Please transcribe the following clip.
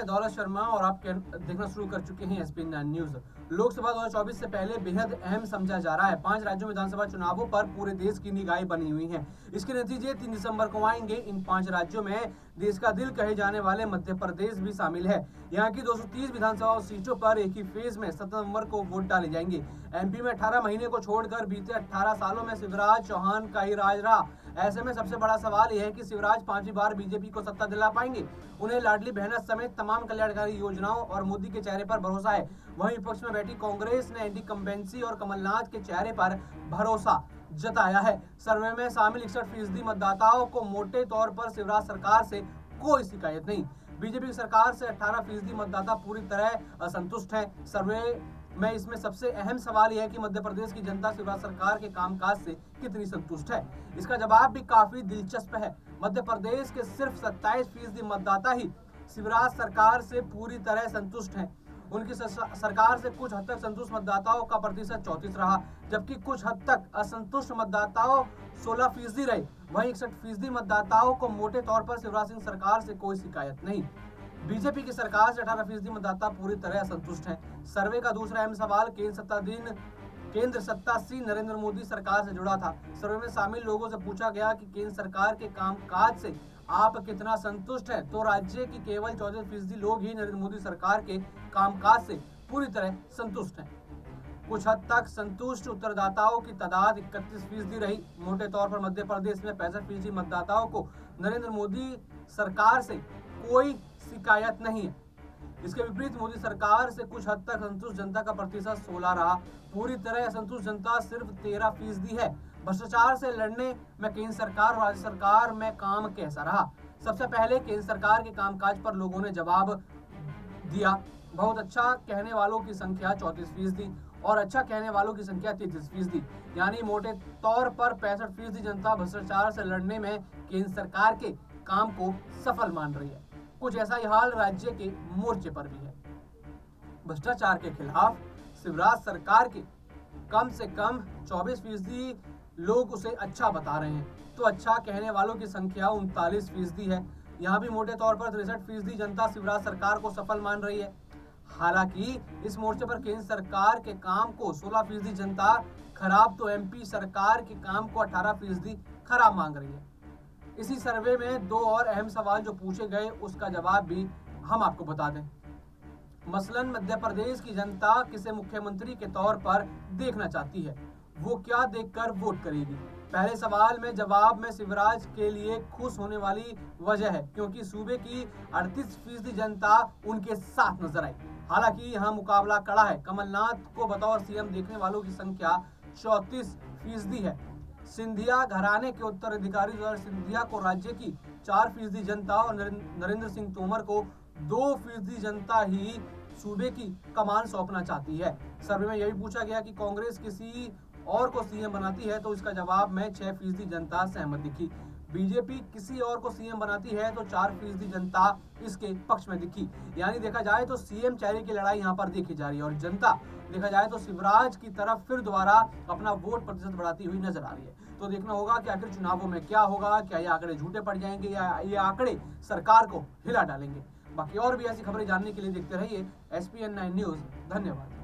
मैं दौलत शर्मा और आप देखना शुरू कर चुके हैं SPN9 न्यूज। लोकसभा 2024 से पहले बेहद अहम समझा जा रहा है। 5 राज्यों में विधानसभा चुनावों पर पूरे देश की निगाहें बनी हुई हैं। इसके नतीजे 3 दिसंबर को आएंगे। इन 5 राज्यों में देश का दिल कहे जाने वाले मध्य प्रदेश भी शामिल है। यहाँ की 230 विधानसभा सीटों पर एक ही फेज में 7 नवंबर को वोट डाले जाएंगे। MP में 18 महीने को छोड़कर बीते 18 सालों में शिवराज चौहान का ही राज रहा। ऐसे में सबसे बड़ा सवाल यह है कि शिवराज 5वीं बार बीजेपी को सत्ता दिला पाएंगे। उन्हें लाडली बहना समेत तमाम कल्याणकारी योजनाओं और मोदी के चेहरे पर भरोसा है। वहीं विपक्ष में बैठी कांग्रेस ने एंटी-कंबेंसी और कमलनाथ के चेहरे पर भरोसा जताया है। सर्वे में शामिल 61% मतदाताओं को मोटे तौर पर शिवराज सरकार से कोई शिकायत नहीं। बीजेपी की सरकार से 18% मतदाता पूरी तरह असंतुष्ट है। सर्वे में इसमें सबसे अहम सवाल यह है कि मध्य प्रदेश की जनता शिवराज सरकार के कामकाज से कितनी संतुष्ट है। इसका जवाब भी काफी दिलचस्प है। मध्य प्रदेश के सिर्फ 27% मतदाता ही शिवराज सरकार से पूरी तरह संतुष्ट हैं। उनकी सरकार से कुछ हद तक संतुष्ट मतदाताओं का प्रतिशत 34 रहा, जबकि कुछ हद तक असंतुष्ट मतदाताओं 16% रहे। वहीं 61% मतदाताओं को मोटे तौर पर शिवराज सिंह सरकार से कोई शिकायत नहीं। बीजेपी की सरकार से 18% मतदाता पूरी तरह असंतुष्ट हैं। सर्वे का दूसरा अहम सवाल केंद्र सत्तासीन नरेंद्र मोदी सरकार से जुड़ा था। सर्वे में शामिल लोगों से पूछा गया कि केंद्र सरकार के कामकाज से आप कितना संतुष्ट हैं, तो राज्य की केवल 14% लोग ही नरेंद्र मोदी सरकार के कामकाज से पूरी तरह संतुष्ट हैं। कुछ हद तक संतुष्ट उत्तरदाताओं की तादाद 31% रही। मोटे तौर पर मध्य प्रदेश में 65% मतदाताओं को नरेंद्र मोदी सरकार से कोई शिकायत नहीं है। इसके विपरीत मोदी सरकार से कुछ हद तक संतुष्ट जनता का प्रतिशत 16 रहा। पूरी तरह असंतुष्ट जनता सिर्फ 13% है। भ्रष्टाचार से लड़ने में केंद्र सरकार और राज्य सरकार में काम कैसा रहा? सबसे पहले केंद्र सरकार के कामकाज पर लोगों ने जवाब दिया। बहुत अच्छा कहने वालों की संख्या 34% और अच्छा कहने वालों की संख्या 33%, यानी मोटे तौर पर 65% जनता भ्रष्टाचार से लड़ने में केंद्र सरकार के काम को सफल मान रही है। कुछ ऐसा ही हाल राज्य के मोर्चे पर भी है। भ्रष्टाचार के खिलाफ शिवराज सरकार के कम से कम 24% लोग उसे अच्छा बता रहे हैं, तो अच्छा कहने वालों की संख्या 39% है। यहाँ भी मोटे तौर पर 63% जनता शिवराज सरकार को सफल मान रही है। हालांकि इस मोर्चे पर केंद्र सरकार के काम को 16% जनता खराब, तो MP सरकार के काम को 18% खराब मांग रही है। इसी सर्वे में 2 और अहम सवाल जो पूछे गए, उसका जवाब भी हम आपको बता दें। मसलन मध्य प्रदेश की जनता किसे मुख्यमंत्री के तौर पर देखना चाहती है, वो क्या देखकर वोट करेगी? पहले सवाल में जवाब में शिवराज के लिए खुश होने वाली वजह है, क्योंकि सूबे की 38% जनता उनके साथ नजर आई। हालांकि यहाँ मुकाबला कड़ा है। कमलनाथ को बतौर CM देखने वालों की संख्या 34% है। सिंधिया घराने के उत्तराधिकारी सिंधिया को राज्य की 4% जनता और नरेंद्र सिंह तोमर को 2% जनता ही सूबे की कमान सौंपना चाहती है। सर्वे में यह भी पूछा गया कि कांग्रेस किसी और को CM बनाती है, तो इसका जवाब में 6% जनता सहमत दिखी। बीजेपी किसी और को CM बनाती है तो 4% जनता इसके पक्ष में दिखी। यानी देखा जाए तो CM चेहरे की लड़ाई यहाँ पर देखी जा रही है और जनता देखा जाए तो शिवराज की तरफ फिर दोबारा अपना वोट प्रतिशत बढ़ाती हुई नजर आ रही है। तो देखना होगा कि आखिर चुनावों में क्या होगा, क्या ये आंकड़े झूठे पड़ जाएंगे या ये आंकड़े सरकार को हिला डालेंगे। बाकी और भी ऐसी खबरें जानने के लिए देखते रहिए SPN9 न्यूज। धन्यवाद।